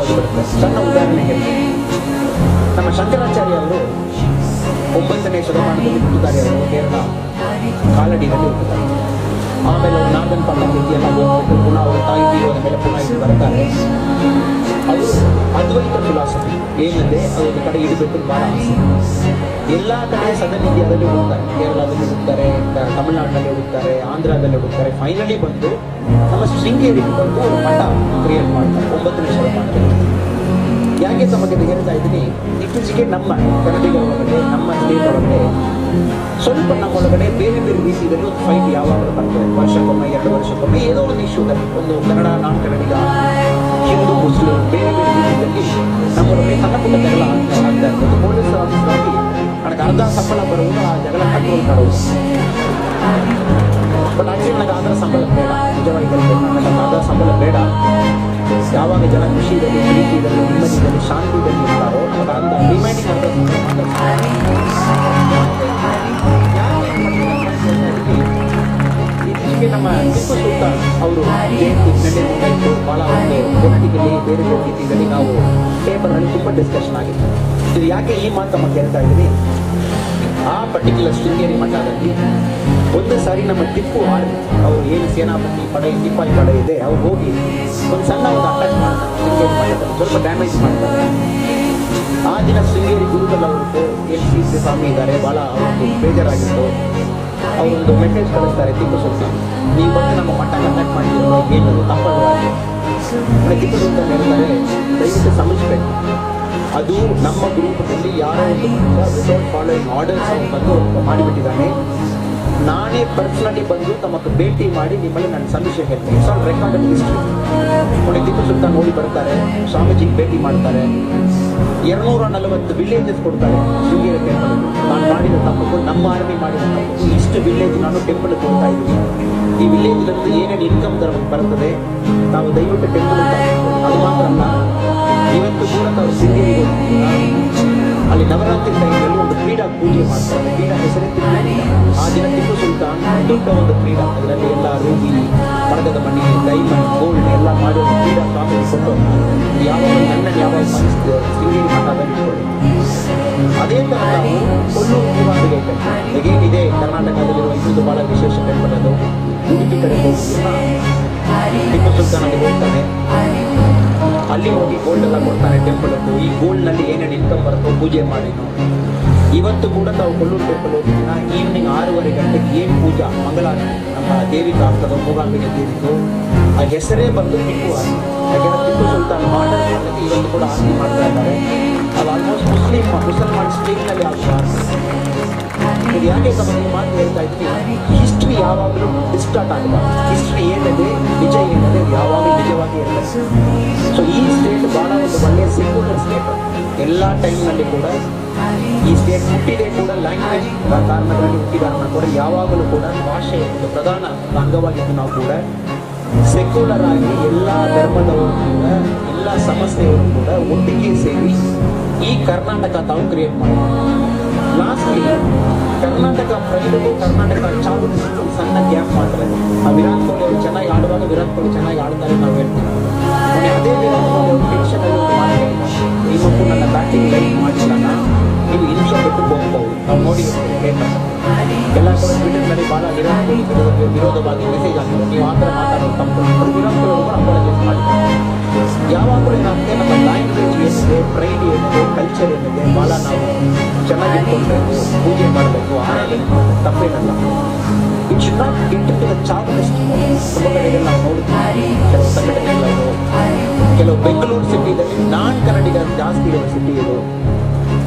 ಯಾವುದು ಬರುತ್ತೆ. ಸಣ್ಣ ಉದಾಹರಣೆ ಹೇಳ್ತೀನಿ. ನಮ್ಮ ಶಂಕರಾಚಾರ್ಯ ಅವರು 9ನೇ ಶತಮಾನದಲ್ಲಿ ಹುಟ್ಟುತ್ತಾರೆ. ಅವರು ಕೇರಳ ಕಾಲಡಿನಲ್ಲಿ ಹುಟ್ಟುತ್ತಾರೆ. ಆಮೇಲೆ ಅವರು ನಾರ್ದನ್ ಪಾರ್ಟ್ ಆಫ್ ಇಂಡಿಯಾ ಹೋಗ್ಬಿಟ್ಟು ಪುನಃ ಅವರು ತಾಯಿ ತೀರೋದ ಮೇಲೆ ಪುನಃ ಇಲ್ಲಿ ಬರ್ತಾರೆ. ಅವರು ಅದ್ವೈತ ಫಿಲಾಸಫಿ ಏನಿದೆ ಅದೊಂದು ಕಡೆ ಇಡಬೇಕು ಭಾಳ ಆಸೆ. ಎಲ್ಲ ಕಡೆ ಸದರ್ನ್ ಇಂಡಿಯಾದಲ್ಲಿ ಹುಡುಕ್ತಾರೆ, ಕೇರಳದಲ್ಲಿ ಹುಡುಕ್ತಾರೆ, ತಮಿಳುನಾಡಿನಲ್ಲಿ ಹುಡುಕ್ತಾರೆ, ಆಂಧ್ರದಲ್ಲಿ ಹುಡುಕ್ತಾರೆ. ಫೈನಲಿ ಬಂದು ನಮ್ಮ ಶೃಂಗೇರಿಗೆ ಬಂದು ಒಂದು ಮಠ ಕ್ರಿಯೇಟ್ ಮಾಡ್ತಾರೆ 9ನೇ ಶತಮಾನದಲ್ಲಿ. ಯಾಕೆ ತಮಗೆ ಹೇಳ್ತಾ ಇದ್ದೀನಿ, ಇತ್ತೀಚೆಗೆ ನಮ್ಮ ಕನ್ನಡಿಗರ ಒಳಗಡೆ, ನಮ್ಮ ಸ್ಟೇಟ್ ಒಳಗಡೆ ಸ್ವಲ್ಪ ನಮ್ಮೊಳಗಡೆ ಬೇರೆ ಬೇರೆ ರೀತಿಯಲ್ಲಿ ಒಂದು ಫೈಟ್ ಯಾವಾಗಲೂ ಬರ್ತದೆ. ವರ್ಷಕ್ಕೊಮ್ಮೆ 2 ವರ್ಷಕ್ಕೊಮ್ಮೆ ಏನೋ ಒಂದು ಇಶ್ಯೂದಲ್ಲಿ ಒಂದು ಕನ್ನಡ, ನಾನ್ ಕನ್ನಡಿಗ, ಹಿಂದೂ, ಮುಸ್ಲಿಂ, ಬೇರೆ ಬೇರೆ ರೀತಿಯಲ್ಲಿ ನಮ್ಮೊಳಗಡೆ ಸಣ್ಣ ಪುಟ್ಟ ಜಗಳ ಆಗ್ತಾ ಇರ್ತದೆ. ಪೊಲೀಸ್ ಆಫೀಸರ್ ಆಗಿ ನನಗೆ ಅರ್ಧ ಸಂಬಳ ಬರುವುದು ಆ ಜಗಳ ಕಂಟ್ರೋಲ್ ಮಾಡೋದು. ಬಟ್ ಆಕ್ಚುಲಿ ನನಗೆ ಅದರ ಸಂಬಳ ಬೇಡ, ನಿಜವಾಗಿ ಹೇಳ್ಬೇಕು. ನನಗೆ ಅದರ ಸಂಬಳ ಬೇಡ. ಯಾವಾಗ ಜನ ಖುಷಿಯಲ್ಲಿ, ಪ್ರೀತಿಯಲ್ಲಿ, ನೆಮ್ಮದಿಯಲ್ಲಿ, ಶಾಂತಿಯಲ್ಲಿ ಇರ್ತಾರೋ ಅವಾಗ ಅಂದ ಡಿಮ್ಯಾಂಡಿಂಗ್ ಆದ ಇತ್ತೀಚೆಗೆ ನಮ್ಮ ಟಿಪ್ಪು ಸುಲ್ತಾನ್ ಅವರು ಜಯಂತಿ ನಡೆಯುತ್ತಿದ್ದು ಭಾಳ ಒಂದು ಪೊಲಿಟಿಕಲಿ ಬೇರೆ ಬೇರೆ ರೀತಿಯಲ್ಲಿ ನಾವು ಪೇಪರ್ನಲ್ಲಿ ತುಂಬ ಡಿಸ್ಕಷನ್ ಆಗಿತ್ತು. ಇದು ಯಾಕೆ ಈ ಮಾತು ತಮ್ಮ ಕೇಳ್ತಾ ಇದ್ದೀನಿ, ಆ ಪರ್ಟಿಕ್ಯುಲರ್ ಶೃಂಗೇರಿ ಮಠದಲ್ಲಿ ಒಂದು ಸಾರಿ ನಮ್ಮ ಟಿಪ್ಪು ಅವರು ಏನು ಸೇನಾಪತಿ ಪಡೆ, ಸಿಪಾಯಿ ಪಡೆ ಇದೆ, ಅವ್ರು ಹೋಗಿ ಒಂದು ಸಣ್ಣ ಒಂದು ಅಟ್ಯಾಕ್ ಮಾಡ್ತಾರೆ ಶೃಂಗೇರಿ ಮಠದಲ್ಲಿ, ಸ್ವಲ್ಪ ಡ್ಯಾಮೇಜ್ ಮಾಡ್ತಾರೆ. ಆ ದಿನ ಶೃಂಗೇರಿ ಗುರುಗಳು ಅವ್ರದ್ದು ಶ್ರೀ ಸ್ವಾಮಿ ಇದ್ದಾರೆ, ಭಾಳ ಅವ್ರದ್ದು ಬೇಜಾರಾಗಿತ್ತು. ಅವರೊಂದು ಮೆಸೇಜ್ ಕಳಿಸ್ತಾರೆ ಟಿಪ್ಪು ಸುಲ್ತಾನ್, ನೀವು ಬಂದು ನಮ್ಮ ಮಠ ಅಟ್ಯಾಕ್ ಮಾಡಿದ್ರು ಏನದು ತಪ್ಪಲ್ಲ. ಟಿಪ್ಪು ಸುಲ್ತಾನ್ ಹೇಳ್ತಾರೆ, ದಯವಿಟ್ಟು ಸಮಜಿಸ್ಬೇಕು, ಅದು ನಮ್ಮ ಗ್ರೂಪದಲ್ಲಿ ಯಾರೋ ಒಂದು ಮನುಷ್ಯ ವಿತೌಟ್ ಫಾಲೋಯಿಂಗ್ ಆರ್ಡರ್ಸ್ ಬಂದು ಮಾಡಿಬಿಟ್ಟಿದ್ದಾನೆ. ನಾನೇ ಪರ್ಸನಲಿ ಬಂದು ತಮಗೆ ಭೇಟಿ ಮಾಡಿ ನಿಮ್ಮಲ್ಲಿ ನಾನು ಸಮೀಕ್ಷೆ ಹೇಳ್ತೀನಿ. It's all recorded history. ನೋಡಿ, ಟಿಪ್ಪು ಸುಲ್ತಾನ್ ಹೋಗಿ ಬರ್ತಾರೆ, ಸ್ವಾಮೀಜಿಗೆ ಭೇಟಿ ಮಾಡ್ತಾರೆ, 240 ವಿಲೇಜಸ್ ಕೊಡ್ತಾರೆ ಶೃಂಗೇರಿ ಟೆಂಪಲ್. ನಾನು ಮಾಡಿದ ತಪ್ಪು, ನಮ್ಮ ಆರ್ಮಿ ಮಾಡಿದ ತಪ್ಪು, ಇಷ್ಟು ವಿಲೇಜ್ ನಾನು ಟೆಂಪಲ್ ಕೊಡ್ತಾ ಇದ್ದೀನಿ. ಈ ವಿಲೇಜ್ನಲ್ಲಿ ಏನೇನು ಇನ್ಕಮ್ ಬರ್ತದೆ ನಾವು ದಯವಿಟ್ಟು ಟೆಂಪಲ್ ಅದು ಮಾತ್ರ ಅಲ್ಲ, ಇವತ್ತು ಕೂಡ ನಾವು ಶೃಂಗೇರಿಗೆ ಅಲ್ಲಿ ನವರಾತ್ರಿ ಟೈಮಲ್ಲಿ ಒಂದು ಕ್ರೀಡಾ ಪೂಜೆ ಮಾಡ್ತಾರೆ. ಕ್ರೀಡಾ ಹೆಸರಿತ್ತು. ಆ ದಿನ ಟಿಪ್ಪು ಸುಲ್ತಾನ್ ದೊಡ್ಡ ಒಂದು ಕ್ರೀಡಾ, ಅದರಲ್ಲಿ ಎಲ್ಲ ರೂಬಿ, ಮರಗದ ಮಣಿ, ಡೈಮಂಡ್, ಗೋಲ್ಡ್ ಎಲ್ಲ ಮಾಡಿ ಒಂದು ಕ್ರೀಡಾ ಕಾಮಿಡಿ ಕೊಟ್ಟು ಯಾವಾಗ ನನ್ನನ್ನು ಯಾವಾಗ ಮನಸ್ಸಿದೆ ಶೃಂಗೇರಿ ಮಠದಲ್ಲಿ ಇಟ್ಕೊಳ್ಳಿ. ಅದೇ ಥರ ನಾವು ಕೊಲ್ಲೂರು ಶ್ರೀವಾದಿಗೆ ಹೇಗೇನಿದೆ ಕರ್ನಾಟಕದಲ್ಲಿರುವ ಇನ್ನೊಂದು ಭಾಳ ವಿಶೇಷ ಟೆಂಪಲ್, ಅದು ಉಡುಪಿ ಕಡೆ ಹೋಗಿ ಟಿಪ್ಪು ಸುಲ್ತಾನ್ ಅಲ್ಲಿ ಹೋಗ್ತಾನೆ. ಅಲ್ಲಿ ಹೋಗಿ ಗೋಲ್ಡ್ ಎಲ್ಲ ಕೊಡ್ತಾನೆ ಟೆಂಪಲದ್ದು. ಈ ಗೋಲ್ಡ್ನಲ್ಲಿ ಏನೇನು ಇನ್ಕಮ್ ಬರುತ್ತೋ ಪೂಜೆ ಮಾಡಿ. ಇವತ್ತು ಕೂಡ ನಾವು ಕೊಲ್ಲೂರು ಟೆಂಪಲ್ ಹೋಗಿದ್ದೀನ, ಈವ್ನಿಂಗ್ 6:30 ಗಂಟೆಗೆ ಏನು ಪೂಜಾ ಮಂಗಳಾರತಿ ನಮ್ಮ ದೇವಿಗೆ ಆಗ್ತದೋ, ಮೂಗಾಂಬಿಕೆ ದೇವಿದು, ಆ ಹೆಸರೇ ಬಂದು ಟಿಪ್ಪು ಆರತಿ. ಯಾಕೆಂದರೆ ಟಿಪ್ಪು ಸುಲ್ತಾನ್ ಮಾಡಲ್ ಮಾಡಲಿಕ್ಕೆ ಇವತ್ತು ಕೂಡ ಆರತಿ ಮಾಡ್ತಾ ಇದ್ದಾರೆ. ಅದು ಆಲ್ಮೋಸ್ಟ್ ಮುಸಲ್ಮಾನ್ ಸ್ಟೇಟ್ನಲ್ಲಿ ಆಗುವ ಆರತಿ. ಇದು ಯಾಕೆ ತಮಗೆ ಮಾತು ಹೇಳ್ತಾ ಇದ್ದೀನಿ, ಹಿಸ್ಟ್ರಿ ಯಾವಾಗಲೂ ಡಿಸ್ಟಾರ್ಟ್ ಆಗಬಾರ್ದು. ಹಿಸ್ಟ್ರಿ ಏನಿದೆ, ನಿಜ ಏನಿದೆ, ಯಾವಾಗಲೂ ನಿಜವಾಗಿ ಇರ್ತದೆ. ಸೊ ಈ ಸ್ಟೇಟ್ ಭಾಳ ಒಂದು ಒಳ್ಳೆಯ ಸೆಕ್ಯುಲರ್ ಸ್ಟೇಟ್. ಎಲ್ಲ ಟೈಮ್ನಲ್ಲಿ ಕೂಡ ಈ ಸ್ಟೇಟ್ ಹುಟ್ಟಿದೆ ಕೂಡ ಲ್ಯಾಂಗ್ವೇಜ್ ಕಾರಣಗಳಲ್ಲಿ ಹುಟ್ಟಿದಾರನ್ನ ಕೂಡ ಯಾವಾಗಲೂ ಕೂಡ ಭಾಷೆ ಒಂದು ಪ್ರಧಾನ ಅಂಗವಾಗಿದ್ದು ನಾವು ಕೂಡ ಸೆಕ್ಯುಲರ್ ಆಗಿ ಎಲ್ಲ ಧರ್ಮದವರು ಕೂಡ ಎಲ್ಲ ಸಮಸ್ಯೆಯವರು ಕೂಡ ಒಟ್ಟಿಗೆ ಸೇರಿ ಈ ಕರ್ನಾಟಕ ತಾವು ಕ್ರಿಯೇಟ್ ಮಾಡಿದ್ದಾರೆ. ಲಾಸ್ಟ್ಲಿ ಕರ್ನಾಟಕ ಪ್ರೈವೇಟು ಕರ್ನಾಟಕ ಚಾಲು ಸಣ್ಣ ಗ್ಯಾಪ್ ಮಾಡ್ತಾರೆ. ಆ ವಿರಾಟ್ ಕೊಹ್ಲಿ ಅವರು ಚೆನ್ನಾಗಿ ಆಡುವಾಗ ವಿರಾಟ್ ಕೊಹ್ಲಿ ಚೆನ್ನಾಗಿ ಆಡ್ತಾರೆ ನಾವು ಹೇಳ್ತೀವಿ. ಅದೇ ವಿರಾಟ್ ಕೊಹ್ಲಿ ಅವರು ಟೆನ್ಷನಲ್ಲಿ ಒಂದು ಮಾತು ಈ ಮಕ್ಕಳು ನನ್ನ ಬ್ಯಾಟಿಂಗ್ ಲೈಕ್ ಮಾಡಿಲ್ಲ, ನೀವು ಇಂಡಿಯಾ ಬಿಟ್ಟು ಹೋಗ್ಬೋದು. ನಾವು ನೋಡಿ ಎಲ್ಲ ಕಡೆ ಟ್ವಿಟರ್ನಲ್ಲಿ ಭಾಳ ವಿರಾಟ್ ಕೊಹ್ಲಿ ವಿರೋಧವಾಗಿ ಮೆಸೇಜ್ ಆಗ್ತದೆ, ನೀವು ಆ ಥರ ಮಾತಾಡೋದು ತಪ್ಪು. ಅದು ವಿರಾಟ್ ಕೊಹ್ಲಿ ಅವರು ಅಪಾಲಜೈಸ್ ಮಾಡಿದ್ದಾರೆ. ಯಾವಾಗಲೂ ಏನಾಗುತ್ತೆ, ನಮ್ಮ ಲ್ಯಾಂಗ್ವೇಜ್ ಏನಿದೆ, ಪ್ರೈಡ್ ಏನಿದೆ, ಕಲ್ಚರ್ ಏನಿದೆ, ಭಾಳ ನಾವು ಚೆನ್ನಾಗಿಟ್ಕೊಳ್ಬೇಕು, ಪೂಜೆ ಮಾಡಬೇಕು, ಆರಾಧನೆ ಮಾಡಬೇಕು, ತಪ್ಪೇನಲ್ಲ. It should not get to the chart. ತುಂಬ ಕಡೆಗೆ ನಾವು ನೋಡ್ತೀವಿ, ಕೆಲವು ಸಂಘಟನೆಗಳು, ಕೆಲವು ಬೆಂಗಳೂರು ಸಿಟಿದಲ್ಲಿ ನಾನ್ ಕನ್ನಡಿಗ ಜಾಸ್ತಿ ಇರುವ ಸಿಟಿ ಇದು.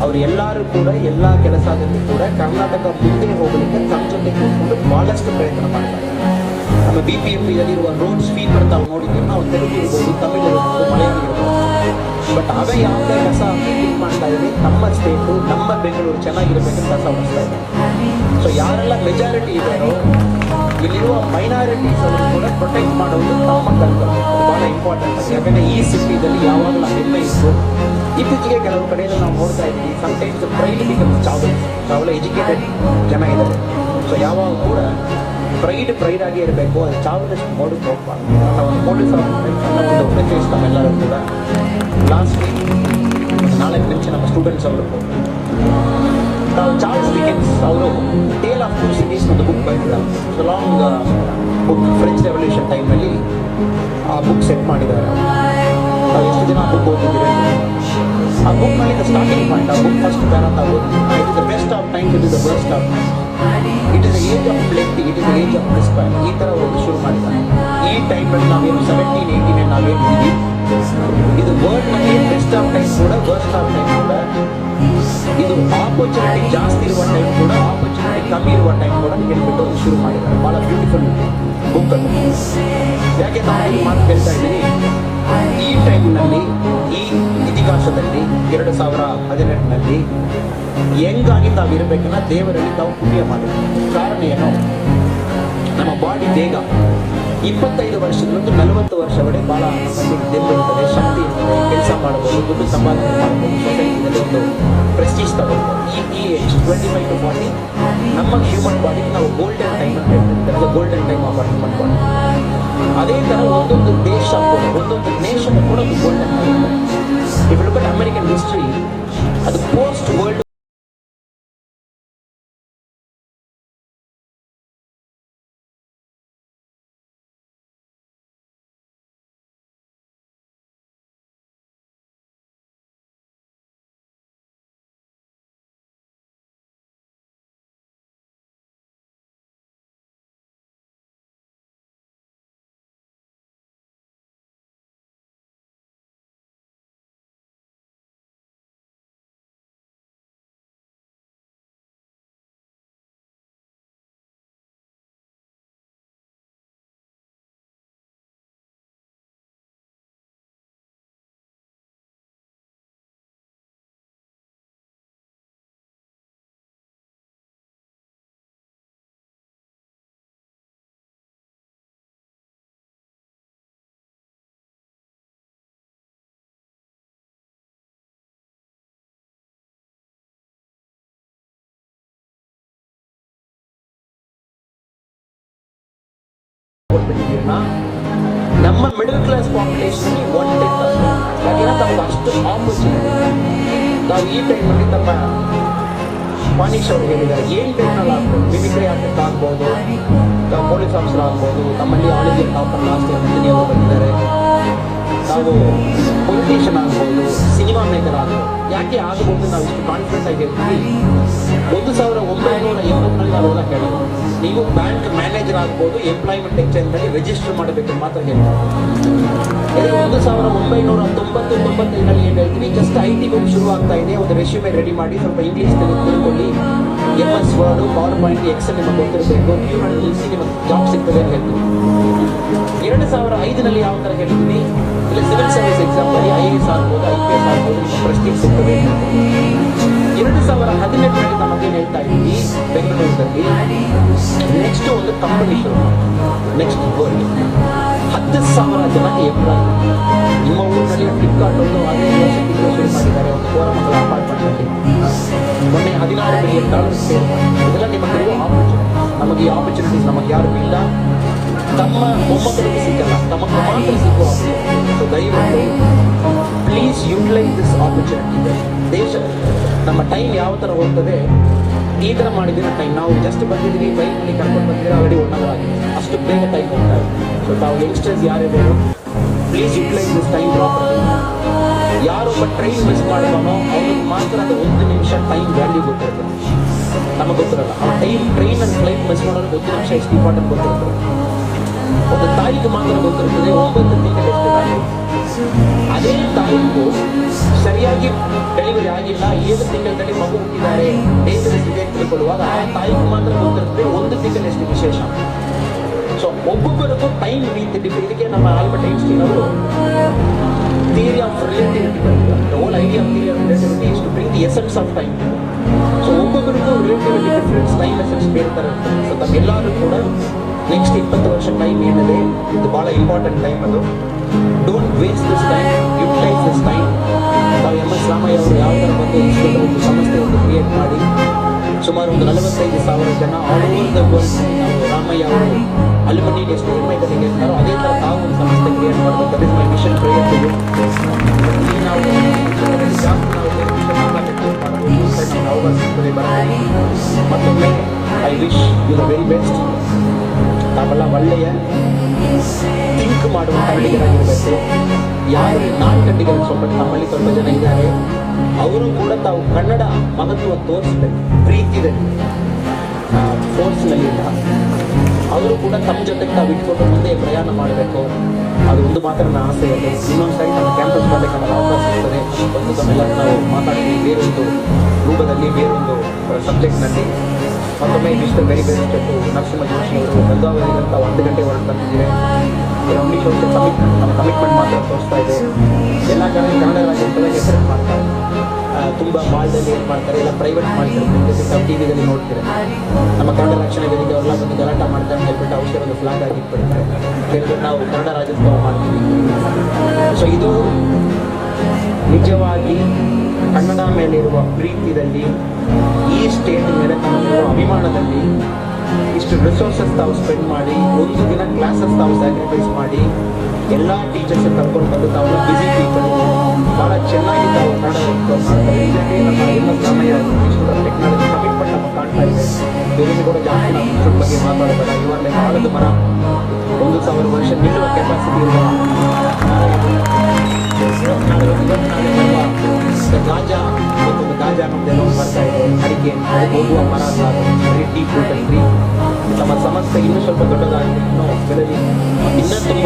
ಅವರು ಎಲ್ಲರೂ ಕೂಡ ಎಲ್ಲ ಕೆಲಸದಲ್ಲಿ ಕೂಡ ಕರ್ನಾಟಕ ಮುಂದೆ ಹೋಗಲಿಕ್ಕೆ ತಮ್ಮ ಜೊತೆ ಕೂತ್ಕೊಂಡು ಭಾಳಷ್ಟು ಪ್ರಯತ್ನ ಮಾಡ್ತಾರೆ. ನಮ್ಮ BPMPಯಲ್ಲಿರುವ ರೋಡ್ ಸ್ವೀಪರ್ ತಾವು ನೋಡಿದ್ದೀವಿ, ನಾವು ತೆಲುಗು ಇರ್ಬೋದು, ತಮಿಳು ಇರ್ಬೋದು, ಮಲಯಾಳಿ ಇರ್ಬೋದು. ಬಟ್ ಅವೇ ಯಾವುದೇ ಕಸ ಕ್ಲೀನ್ ಮಾಡ್ತಾ ಇದ್ದೀವಿ, ನಮ್ಮ ಸ್ಟೇಟು, ನಮ್ಮ ಬೆಂಗಳೂರು ಚೆನ್ನಾಗಿರಬೇಕಂತ ಕಸ ಹೊಡಿಸ್ತಾ ಇದ್ದಾರೆ. ಸೊ ಯಾರೆಲ್ಲ ಮೆಜಾರಿಟಿ ಇದ್ದಾರೋ ಇಲ್ಲಿರುವ ಮೈನಾರಿಟೀಸ್ ಅನ್ನು ಕೂಡ ಪ್ರೊಟೆಕ್ಟ್ ಮಾಡೋದು ನಮ್ಮ ಕರ್ತವ್ಯ, ಭಾಳ ಇಂಪಾರ್ಟೆಂಟ್. ಯಾಕಂದರೆ ಈ ಸಿಟಿದಲ್ಲಿ ಯಾವಾಗಲೂ ಹೆಮ್ಮೆ ಇತ್ತು. ಇತ್ತೀಚೆಗೆ ಕೆಲವು ಕಡೆಯಲ್ಲಿ ನಾವು ನೋಡ್ತಾ ಇದ್ದೀವಿ, ಸಮ್ಟೈಮ್ಸ್ ಪ್ರೈಡ್ ಬಿಕಮ್ಸ್ ಚಾವಲ ಎಜುಕೇಟೆಡ್ ಜನ ಇದ್ದಾರೆ. ಸೊ ಯಾವಾಗ ಕೂಡ ಪ್ರೈಡ್ ಆಗಿ ಇರಬೇಕು. ಅದು ಚಾವದಷ್ಟು ಮೋಡಕ್ಕೆ ಹೋಗ್ಬಾರ್ದು. ನನ್ನ ಒಂದು ಪೊಲೀಸ್ ನನ್ನ ಒಂದು ಮೆಸೇಜ್ ತಮ್ಮೆಲ್ಲರೂ ಕೂಡ ಲಾಸ್ಟ್ ವೀಕ್ 4 ನಿಮಿಷ ನಮ್ಮ ಸ್ಟೂಡೆಂಟ್ಸ್ ಅವರು ನಾವು ಚಾರ್ಲ್ಸ್ ಡಿಕೆನ್ಸ್ ಅವರು ಟೇಲ್ ಆಫ್ 2 ಸಿಟೀಸ್ ಒಂದು ಬುಕ್ ಬರೆದಿದ್ದಾರೆ. So long book, French revolution ಟೈಮಲ್ಲಿ ಆ ಬುಕ್ ಸೆಟ್ ಮಾಡಿದ್ದಾರೆ. ನಾವು ಎಷ್ಟು ಜನ ಆ ಬುಕ್ ಓದಿದ್ದೀರಿ? ಆ ಬುಕ್ನಲ್ಲಿ ಸ್ಟಾರ್ಟಿಂಗ್ ಪಾಯಿಂಟ್, ಆ ಬುಕ್ ಫಸ್ಟ್ ಪ್ಯಾರಾ ತಗೋದು, it is the best of time, it is the worst of time, it is the age of plenty, it is the age of despair. ಈ ಥರ ಒಂದು ಶುರು ಮಾಡಿದ್ದಾರೆ. ಈ ಟೈಮಲ್ಲಿ ನಾವೇನು 17, 18 ನಾವೇನಿದ್ದೀವಿ, ಇದು ವರ್ಲ್ಡ್ನಲ್ಲಿ ಬೆಸ್ಟ್ ಆಫ್ ಟೈಮ್ ಕೂಡ, ವರ್ಸ್ಟ್ ಆಫ್ ಟೈಮ್ ಕೂಡ, ಇದು ಆಪರ್ಚುನಿಟಿ ಜಾಸ್ತಿ ಇರುವ ಟೈಮ್ ಕೂಡ, ಆಪರ್ಚುನಿಟಿ ಕಮ್ಮಿ ಇರುವ ಟೈಮ್ ಕೂಡ ಹೇಳ್ಬಿಟ್ಟು ಶುರು ಮಾಡಿದ್ದಾರೆ. ಭಾಳ ಬ್ಯೂಟಿಫುಲ್ ಬುಕ್ ಅದು. ಯಾಕೆ ನಾನು ಈ ಮಾತು ಕೇಳ್ತಾ ಇದ್ದೀನಿ, ಈ ಟೈಮ್ನಲ್ಲಿ, ಈ ಇತಿಹಾಸದಲ್ಲಿ 2018ನಲ್ಲಿ ಹೆಂಗಾಗಿ ತಾವಿರಬೇಕನ್ನ ದೇವರಲ್ಲಿ ತಾವು ಪುಣ್ಯ ಮಾಡಿದ್ವಿ. ಕಾರಣ ಏನು? ನಮ್ಮ ಬಾಡಿ ಬೇಗ 25 ವರ್ಷದಿಂದ 40 ವರ್ಷವರೆಗೆ ಭಾಳ ನಮ್ಮಲ್ಲಿ ದೆಂಬಿರ್ತದೆ, ಶಕ್ತಿ ಇರ್ತದೆ, ಕೆಲಸ ಮಾಡ್ಬೋದು, ದುಡ್ಡು ಸಂಪಾದನೆ ಮಾಡ್ಬೋದು, ಸೊಸೈಟಿನಲ್ಲಿ ಒಂದು ಪ್ರೆಸ್ಟೀಜ್ ತಗೊಳ್ಬೋದು. ಈ ಏಜ್ 25 to 40 ನಮ್ಮ ಹ್ಯೂಮನ್ ಬಾಡಿಗೆ ನಾವು ಗೋಲ್ಡನ್ ಟೈಮ್ ಅಂತ ಹೇಳ್ತಿರ್ತಾರೆ, golden time of human body. ಅದೇ ಥರ ಒಂದೊಂದು ದೇಶ ಕೂಡ, ಒಂದೊಂದು ನೇಷನ್ ಕೂಡ ಒಂದು golden time. If look at American history, ಅದು ಪೋಸ್ಟ್ ವರ್ಲ್ಡ್ ನಮ್ಮ ಮಿಡಲ್ ಕ್ಲಾಸ್ ಪಾಪ್ಯುಲೇಷನ್ 1/10. ಯಾಕೆಂದ್ರೆ ತಮಗೆ ಅಷ್ಟು ಆಪರ್ಚುನಿಟಿ. ನಾವು ಈ ಟೈಮಲ್ಲಿ ನಮ್ಮ ಮಾನೀಶ್ ಅವರು ಹೇಳಿದ್ದಾರೆ, ಏನು ಟೈಮ್ನಲ್ಲಿ ಆಗ್ಬೋದು, ಮಿಮಿಕ್ರಿ ಆರ್ಟಿಸ್ಟ್ ಆಗ್ಬೋದು, ನಾವು ಪೊಲೀಸ್ ಆಫೀಸರ್ ಆಗ್ಬೋದು, ನಮ್ಮಲ್ಲಿ ಆಳಿಗೆ ಟಾಪರ್ ಲಾಸ್ಟ್ ಇಯರ್ ಇಂಜಿನಿಯರ್ ಬಂದಿದ್ದಾರೆ, ನಾವು ಪೊಲಿಟಿಷಿಯನ್ ಆಗ್ಬೋದು, ಸಿನಿಮಾ ಮೇಕರ್ ಆಗ್ಬೋದು. ಯಾಕೆ ಆಗ್ಬೋದು ನಾವು ಇಷ್ಟು ಕಾನ್ಫಿಡೆಂಟ್ ಆಗಿ ಹೇಳ್ತೀವಿ? 1980ರಲ್ಲಿ ನಾವೆಲ್ಲ ಕೇಳೋದು, ನೀವು ಬ್ಯಾಂಕ್ ಮ್ಯಾನೇಜರ್ ಆಗ್ಬೋದು, ಎಂಪ್ಲಾಯ್ಮೆಂಟ್ ಎಕ್ಸ್ಚೇಂಜ್ನಲ್ಲಿ ರಿಜಿಸ್ಟರ್ ಮಾಡಬೇಕು ಮಾತ್ರ ಹೇಳ್ತೀವಿ. 1995ರಲ್ಲಿ ಏನು ಹೇಳ್ತೀವಿ, ಜಸ್ಟ್ IT ಬುಕ್ ಶುರು ಆಗ್ತಾ ಇದೆ, ಒಂದು ರೆಸ್ಯೂಮೆ ರೆಡಿ ಮಾಡಿ, ಸ್ವಲ್ಪ ಇಂಗ್ಲೀಷ್ನಲ್ಲಿ ತಿಳ್ಕೊಳ್ಳಿ, MS word, power point, excel ನಿಮಗೆ ಗೊತ್ತಿರಬೇಕು, ಕ್ಯೂನಲ್ಲಿ ನಿಲ್ಲಿಸಿ ನಿಮಗೆ ಜಾಬ್ ಸಿಗ್ತದೆ ಅಂತ ಹೇಳ್ತೀವಿ. 2005ನಲ್ಲಿ ಯಾವ ಥರ ಹೇಳಿದ್ವಿ, ಇಲ್ಲ ಸಿವಿಲ್ ಸರ್ವಿಸ್ ಎಕ್ಸಾಮ್ ಬರೀ IAS ಆಗ್ಬೋದು, IPS ಆಗ್ಬೋದು, ನಿಮ್ಮ ಪ್ರೆಸ್ಟೀಜ್ ಸಿಗ್ತದೆ. 2018ರಲ್ಲಿ ನಮಗೇನು ಹೇಳ್ತಾ ಇದ್ವಿ, ಬೆಂಗಳೂರಲ್ಲಿ ನೆಕ್ಸ್ಟ್ ಒಂದು ಕಂಪನಿ ಶುರು, ನೆಕ್ಸ್ಟ್ ವರ್ಲ್ಡ್ 10,000 ಜನಕ್ಕೆ ಎಂಪ್ಲಾಯ್. ನಿಮ್ಮ ಊರಿನಲ್ಲಿ ಫ್ಲಿಪ್ಕಾರ್ಟ್ ಒಂದು 15 ವರ್ಷಕ್ಕೆ ಶುರು ಮಾಡಿದ್ದಾರೆ, ಒಂದು ಕೋರಮಂಗಲ ಅಪಾರ್ಟ್ಮೆಂಟ್ನಲ್ಲಿ ಮೊನ್ನೆ $16 billion ಸೇಲ್ ಮಾಡಿ. ಇದೆಲ್ಲ ನಿಮಗಿರುವ ಆಪರ್ಚುನಿಟೀಸ್. ನಮಗೆ ಈ ಆಪರ್ಚುನಿಟೀಸ್ ನಮಗೆ ಯಾರು ಇಲ್ಲ, ತಮ್ಮ ಮೊಮ್ಮಕ್ಕಳಿಗೆ ಸಿಕ್ಕಲ್ಲ, ತಮಗೆ ಮಾತ್ರ ಸಿಗುವ ಆಪರ್ಚುನಿಟಿ. ಸೊ ದಯವಿಟ್ಟು ಪ್ಲೀಸ್ ಯುಟಿಲೈಸ್ ದಿಸ್ ಆಪರ್ಚುನಿಟಿ. ದೇಶ ನಮ್ಮ ಟೈಮ್ ಯಾವ ಥರ ಹೋಗ್ತದೆ, ಈ ಥರ ಮಾಡಿದ್ದೀರ ಟೈಮ್. ನಾವು ಜಸ್ಟ್ ಬಂದಿದ್ದೀವಿ, ಬೈಕ್ನಲ್ಲಿ ಕರ್ಕೊಂಡು ಬಂದಿದ್ದೀರ, ಆಲ್ರೆಡಿ 1 hour ಆಗಿದೆ, ಅಷ್ಟು ಬೇಗ ಟೈಮ್ ಹೋಗ್ತಾ ಇದೆ. ಸೊ ತಾವು ಯಂಗ್ಸ್ಟರ್ಸ್ ಯಾರಿದ್ದೀರೋ please utilise this time properly. ಯಾರೊಬ್ಬ ಟ್ರೈನ್ ಮಿಸ್ ಮಾಡ್ತಾನೋ ಅವ್ರಿಗೆ ಮಾತ್ರ ಅದು 1 ನಿಮಿಷ ಟೈಮ್ ವ್ಯಾಲ್ಯೂ ಗೊತ್ತಿರುತ್ತೆ, ನಮಗೆ ಗೊತ್ತಿರಲ್ಲ. ಆ ಟ್ರೈನ್ ಅಂಡ್ ಫ್ಲೈಟ್ ಮಿಸ್ ಮಾಡೋದು 1 ನಿಮಿಷ ಎಷ್ಟು ಇಂಪಾರ್ಟೆಂಟ್ ಗೊತ್ತಿರ್ತದೆ. ಒಂದು ತಾಯಿಗೆ ಮಾತ್ರ ಗೊತ್ತಿರ್ತದೆ 9 ತಿಂಗಳು ಎಷ್ಟು ತಾಯಿ. ಅದೇ ತಾಯಿಗೂ ಸರಿಯಾಗಿ ಡೆಲಿವರಿ ಆಗಿಲ್ಲ, 7 ತಿಂಗಳಲ್ಲಿ ಮಗು ಹುಟ್ಟಿದ್ದಾರೆ, ಡೇಂಜರಸ್ ಇದೆ ಅಂತ ತಿಳ್ಕೊಳ್ಳುವಾಗ ಆ ತಾಯಿಗೂ ಮಾತ್ರ ಗೊತ್ತಿರ್ತದೆ 1 ತಿಂಗಳು ಎಷ್ಟು ವಿಶೇಷ. ಸೊ ಒಬ್ಬೊಬ್ಬರಿಗೂ ಟೈಮ್ ರೀತಿ ಇದಕ್ಕೆ ನಮ್ಮ ಆಲ್ಬರ್ಟ್ ಐನ್ಸ್ಟೀನ್ ಅವರು ಥಿಯರಿ ಆಫ್ ರಿಲೇಟಿವಿಟಿ ಬರೆದಿದ್ದಾರೆ. The whole idea of theory of relativity is to bring the essence of time. So ಒಬ್ಬೊಬ್ಬರಿಗೂ ರಿಲೇಟಿವಿಟಿ ಡಿಫರೆನ್ಸ್ ಟೈಮ್ ಎಸೆನ್ಸ್ ಬೇರೆ ಥರ ಇರ್ತದೆ. ಸೊ ತಮ್ಮೆಲ್ಲರೂ ಕೂಡ ನೆಕ್ಸ್ಟ್ 20 ವರ್ಷ ಟೈಮ್ ಏನಿದೆ, ಇದು ಭಾಳ ಇಂಪಾರ್ಟೆಂಟ್ ಟೈಮ್. ಅದು don't waste this time, utilise this time. ನಾವು MS ರಾಮಯ್ಯ ಅವರು ಯಾವ ಥರ ಒಂದು ಸಂಸ್ಥೆ ಒಂದು ಕ್ರಿಯೇಟ್ ಮಾಡಿ ಸುಮಾರು ಒಂದು 45,000 ಜನ ಆಲ್ ಓವರ್ ದ ವರ್ಲ್ಡ್ ನಾವು ರಾಮಯ್ಯ ಅವರು ಅಲ್ಯುಮಿನಿ ಎಷ್ಟು ಹೆಮ್ಮೆದಲ್ಲಿ ಗೆಲ್ತಾರೋ ಅದೇ ಥರ ತಾವು ಒಂದು ಸಂಸ್ಥೆ ಕ್ರಿಯೇಟ್ ಮಾಡಬೇಕು. That is my mission prayer to you. ನಾವು ಜಾಸ್ತಿ ನಾವು ವಿಷಯ ಮಾತಾಡಲಿಕ್ಕೆ ಅವಕಾಶ ಸಿಗ್ತದೆ ಬರ್ತದೆ. ಮತ್ತೊಮ್ಮೆ I wish you the very best. ತಾವೆಲ್ಲ ಒಳ್ಳೆಯ ಥಿಂಕ್ ಮಾಡುವ ಕನ್ನಡಿಗರಾಗಿರಬೇಕು. ಯಾರು ನಾನ್ ಕನ್ನಡಿಗರು ನಮ್ಮಲ್ಲಿ ಸ್ವಲ್ಪ ಜನ ಇದ್ದಾರೆ, ಅವರು ಕೂಡ ತಾವು ಕನ್ನಡ ಮಹತ್ವ ತೋರಿಸ್ಬೇಕು, ಪ್ರೀತಿದಲ್ಲಿ ಫೋರ್ಸ್ನಲ್ಲಿಲ್ಲ. ಅವರು ಕೂಡ ತಮ್ಮ ಜೊತೆಗೆ ತಾವು ಇಟ್ಕೊಂಡು ಮುಂದೆ ಪ್ರಯಾಣ ಮಾಡಬೇಕು. ಅದು ಒಂದು ಮಾತ್ರ ನನ್ನ ಆಸೆ ಇದೆ. ಇನ್ನೊಂದು ಸರಿ ನಮ್ಮ ಕ್ಯಾಂಪಸ್ ಬರಲಿಕ್ಕೆ ನಮಗೆ ಅವಕಾಶ ಸಿಗ್ತದೆ. ಒಂದು ತಮ್ಮೆಲ್ಲ ನಾವು ಮಾತಾಡ್ತೀವಿ ಬೇರೊಂದು ರೂಪದಲ್ಲಿ, ಬೇರೊಂದು ಸಬ್ಜೆಕ್ಟ್ನಲ್ಲಿ. ಮತ್ತೊಮ್ಮೆ mister very best to Narasimha Joshi ಅವರು ಬೆಳಗಾವಿಯಲ್ಲಿ ತಾವು 1 ಗಂಟೆ ಹೊರಟು ತಂದಿದ್ದೀವಿ. ಇಂಗ್ಲೀಷ್ ಒಂದು ನಮ್ಮ ಕಮಿಟ್ಮೆಂಟ್ ಮಾತ್ರ ತೋರಿಸ್ತಾ ಇದೆ. ಎಲ್ಲ ಕಡೆ ಕನ್ನಡ ರಾಜ್ಯೋತ್ಸವ ಹೆಸರು ಮಾಡ್ತಾರೆ, ತುಂಬ ಮಾಲ್ದಲ್ಲಿ ಏನು ಮಾಡ್ತಾರೆ, ಎಲ್ಲ ಪ್ರೈವೇಟ್ ಮಾಡ್ತಾರೆ. ನಾವು ಟಿ ವಿದಲ್ಲಿ ನೋಡ್ತೀರಾ, ನಮ್ಮ ಕನ್ನಡ ರಕ್ಷಣಾ ವೇದಿಕೆ ಅವರೆಲ್ಲ ಬಂದು ಗಲಾಟೆ ಮಾಡ್ತಾರೆ ಅಂತ ಹೇಳ್ಬಿಟ್ಟು ಔಷಧ ಒಂದು ಫ್ಲಾಗ್ ಆಗಿಟ್ಬಿಡ್ತಾರೆ. ಹೇಳಿದ್ರೆ ನಾವು ಕನ್ನಡ ರಾಜ್ಯೋತ್ಸವ ಮಾಡ್ತೀವಿ. ಸೊ ಇದು ನಿಜವಾಗಿ ಕನ್ನಡ ಮೇಲಿರುವ ಪ್ರೀತಿಯಲ್ಲಿ, ಈ ಸ್ಟೇಟ್ ಮೇಲೆ ತಮಗಿರುವ ಅಭಿಮಾನದಲ್ಲಿ ಇಷ್ಟು ರಿಸೋರ್ಸಸ್ ತಾವು ಸ್ಪೆಂಡ್ ಮಾಡಿ, ಒಂದು ದಿನ ಕ್ಲಾಸಸ್ ತಾವು ಸ್ಯಾಕ್ರಿಫೈಸ್ ಮಾಡಿ, ಎಲ್ಲ ಟೀಚರ್ಸ್ ಕರ್ಕೊಂಡು ಬಂದು ತಾವು ಬಿಸಿ ಪೀಪಲ್ ಭಾಳ ಚೆನ್ನಾಗಿ ತಾವು ಕನ್ನಡ ಮಾಡ್ತಾರೆ. ಇದಕ್ಕೆ ನಮ್ಮ ಎಲ್ಲ ರಾಮಯ್ಯ ಟೆಕ್ನಾಲಜಿ ಕಮಿಟ್ಮೆಂಟ್ ನಮಗೆ ಕಾಣ್ತಾ ಇದೆ. ಬೇರೆ ಕೂಡ ಜಾಸ್ತಿ ನಾವು ಇದ್ರ ಬಗ್ಗೆ ಮಾತಾಡಬೇಡ. ಇವಾಗಲೇ ಆಳದ ಮರ 1,000 ವರ್ಷ ನಿಲ್ಲುವ ಕೆಪಾಸಿಟಿ ಇರುವ ಗಾಂಜಾ ಮತ್ತೊಂದು ಗಾಂಜಾ ನಮ್ದೆಲ್ಲ ಬರ್ತಾ ಇದೆ. ಅಡಿಕೆ ಹೋಗುವ ಮರ ವೆರಿ ಡೀಪ್ ರೂಟೆಡ್ ಟ್ರೀ. ನಮ್ಮ ಸಮಸ್ಯೆ ಇನ್ನೂ ಸ್ವಲ್ಪ ದೊಡ್ಡದಾಗಿ ಇನ್ನೂ ಬೆಳೆದಿ ಇನ್ನೂ ತುಂಬ